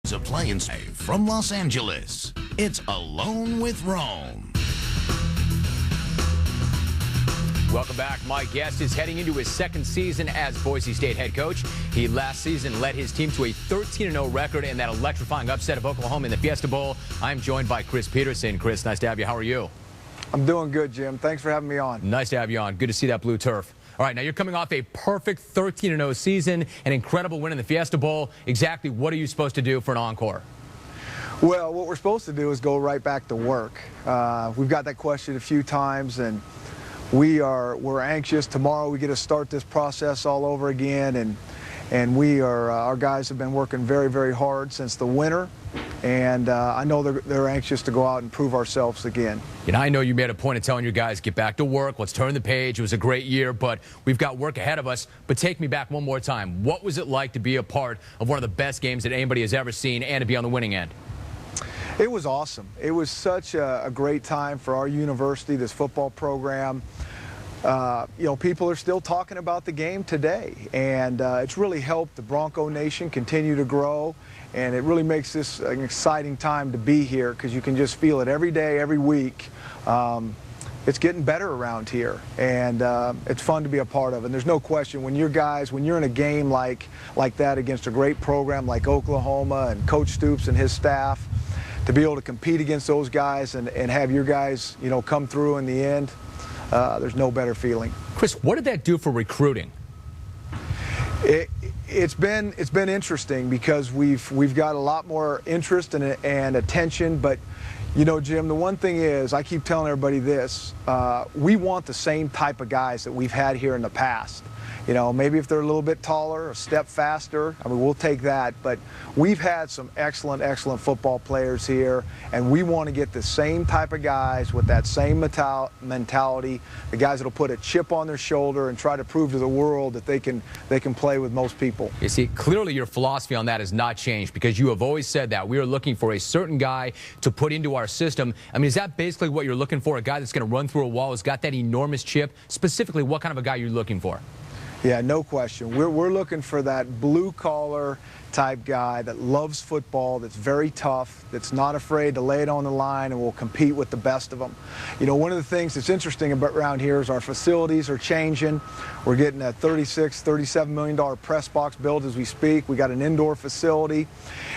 To play and save from Los Angeles, it's Alone with Rome. Welcome back. My guest is heading into his second season as Boise State head coach. He last season led his team to a 13-0 record in that electrifying upset of Oklahoma in the Fiesta Bowl. I'm joined by Chris Petersen. Chris, nice to have you. How are you? I'm doing good, Jim. Thanks for having me on. Nice to have you on. Good to see that blue turf. All right, now you're coming off a perfect 13-0 season, an incredible win in the Fiesta Bowl. Exactly what are you supposed to do for an encore? Well, what we're supposed to do is go right back to work. We've got that question a few times, and we're anxious. Tomorrow we get to start this process all over again, and our guys have been working very, very hard since the winter, and I know they're anxious to go out and prove ourselves again. And I know you made a point of telling your guys, get back to work, let's turn the page. It was a great year, but we've got work ahead of us. But take me back one more time. What was it like to be a part of one of the best games that anybody has ever seen and to be on the winning end? It was awesome. It was such a great time for our university, this football program. People are still talking about the game today, and it's really helped the Bronco Nation continue to grow, and it really makes this an exciting time to be here because you can just feel it every day, every week. It's getting better around here, and it's fun to be a part of. And there's no question when you're in a game like that against a great program like Oklahoma and Coach Stoops and his staff, to be able to compete against those guys and have your guys, come through in the end. There's no better feeling. Chris, what did that do for recruiting? It's been interesting because we've got a lot more interest and attention, but Jim, the one thing is, I keep telling everybody this, we want the same type of guys that we've had here in the past. Maybe if they're a little bit taller, a step faster, I mean, we'll take that. But we've had some excellent, excellent football players here, and we want to get the same type of guys with that same mentality, the guys that will put a chip on their shoulder and try to prove to the world that they can play with most people. You see, clearly your philosophy on that has not changed because you have always said that. We are looking for a certain guy to put into our system. I mean, is that basically what you're looking for, a guy that's going to run through a wall, has got that enormous chip? Specifically, what kind of a guy you're looking for? Yeah, no question. We're looking for that blue-collar type guy that loves football, that's very tough, that's not afraid to lay it on the line and will compete with the best of them. One of the things that's interesting about around here is our facilities are changing. We're getting a $37 million press box built as we speak. We got an indoor facility,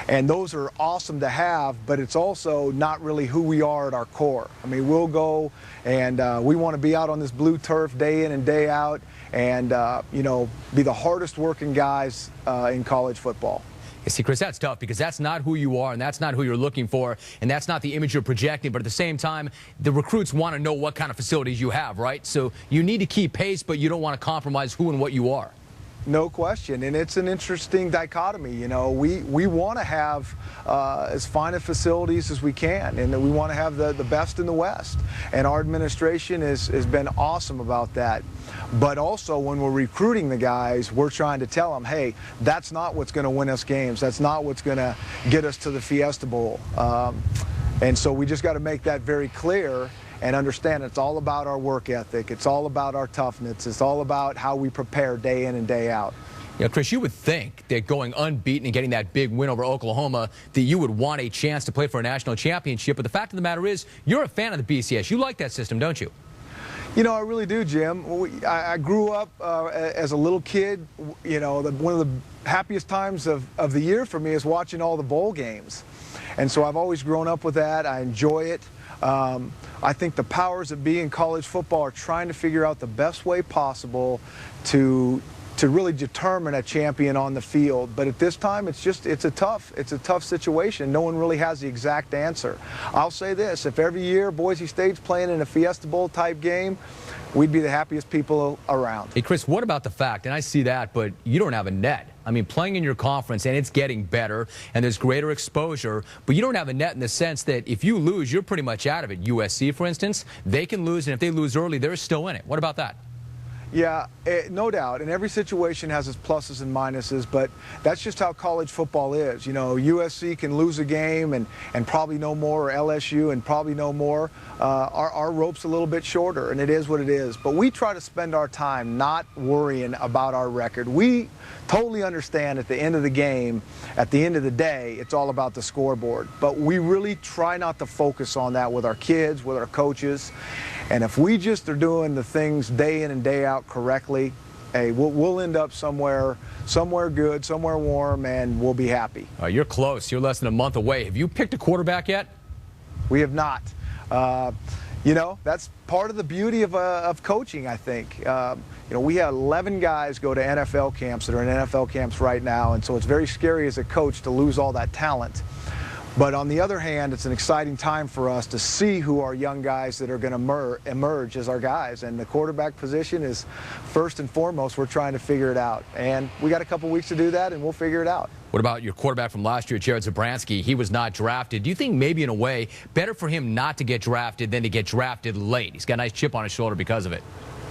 and those are awesome to have, but it's also not really who we are at our core. I mean, we'll go and we want to be out on this blue turf day in and day out and, be the hardest working guys in college football. You see, Chris, that's tough because that's not who you are and that's not who you're looking for and that's not the image you're projecting. But at the same time, the recruits want to know what kind of facilities you have, right? So you need to keep pace, but you don't want to compromise who and what you are. No question, and it's an interesting dichotomy. We want to have as fine of facilities as we can, and we want to have the best in the West. And our administration has been awesome about that. But also, when we're recruiting the guys, we're trying to tell them, hey, that's not what's going to win us games. That's not what's going to get us to the Fiesta Bowl. And so we just got to make that very clear and understand it's all about our work ethic. It's all about our toughness. It's all about how we prepare day in and day out. Chris, you would think that going unbeaten and getting that big win over Oklahoma, that you would want a chance to play for a national championship. But the fact of the matter is, you're a fan of the BCS. You like that system, don't you? I really do, Jim. I grew up as a little kid. One of the happiest times of the year for me is watching all the bowl games. And so I've always grown up with that. I enjoy it. I think the powers that be in college football are trying to figure out the best way possible to really determine a champion on the field. But at this time, it's a tough situation. No one really has the exact answer. I'll say this, if every year Boise State's playing in a Fiesta Bowl type game, we'd be the happiest people around. Hey, Chris, what about the fact, and I see that, but you don't have a net. I mean, playing in your conference, and it's getting better, and there's greater exposure, but you don't have a net in the sense that if you lose, you're pretty much out of it. USC, for instance, they can lose, and if they lose early, they're still in it. What about that? Yeah, no doubt. And every situation has its pluses and minuses, but that's just how college football is. You know, USC can lose a game and probably no more, or LSU and probably no more. Our rope's a little bit shorter, and it is what it is. But we try to spend our time not worrying about our record. We totally understand at the end of the game, at the end of the day, it's all about the scoreboard. But we really try not to focus on that with our kids, with our coaches. And if we just are doing the things day in and day out correctly, hey, we'll end up somewhere good, somewhere warm, and we'll be happy. You're close. You're less than a month away. Have you picked a quarterback yet? We have not. You know, that's part of the beauty of coaching, I think. You know, we have 11 guys go to NFL camps that are in NFL camps right now, and so it's very scary as a coach to lose all that talent. But on the other hand, it's an exciting time for us to see who our young guys that are going to emerge as our guys. And the quarterback position is first and foremost. We're trying to figure it out. And we got a couple weeks to do that, and we'll figure it out. What about your quarterback from last year, Jared Zabransky? He was not drafted. Do you think maybe in a way better for him not to get drafted than to get drafted late? He's got a nice chip on his shoulder because of it.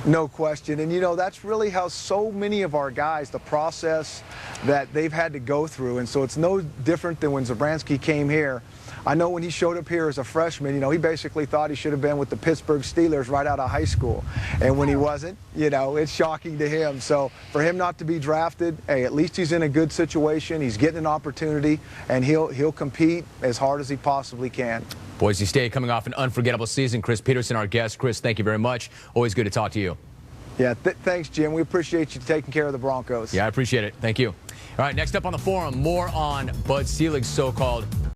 No question. And, you know, that's really how so many of our guys, the process that they've had to go through. And so it's no different than when Zabransky came here. I know when he showed up here as a freshman, you know, he basically thought he should have been with the Pittsburgh Steelers right out of high school. And when he wasn't, you know, it's shocking to him. So for him not to be drafted, hey, at least he's in a good situation. He's getting an opportunity, and he'll compete as hard as he possibly can. Boise State coming off an unforgettable season. Chris Petersen, our guest. Chris, thank you very much. Always good to talk to you. Yeah, thanks, Jim. We appreciate you taking care of the Broncos. Yeah, I appreciate it. Thank you. All right, next up on the forum, more on Bud Selig's so-called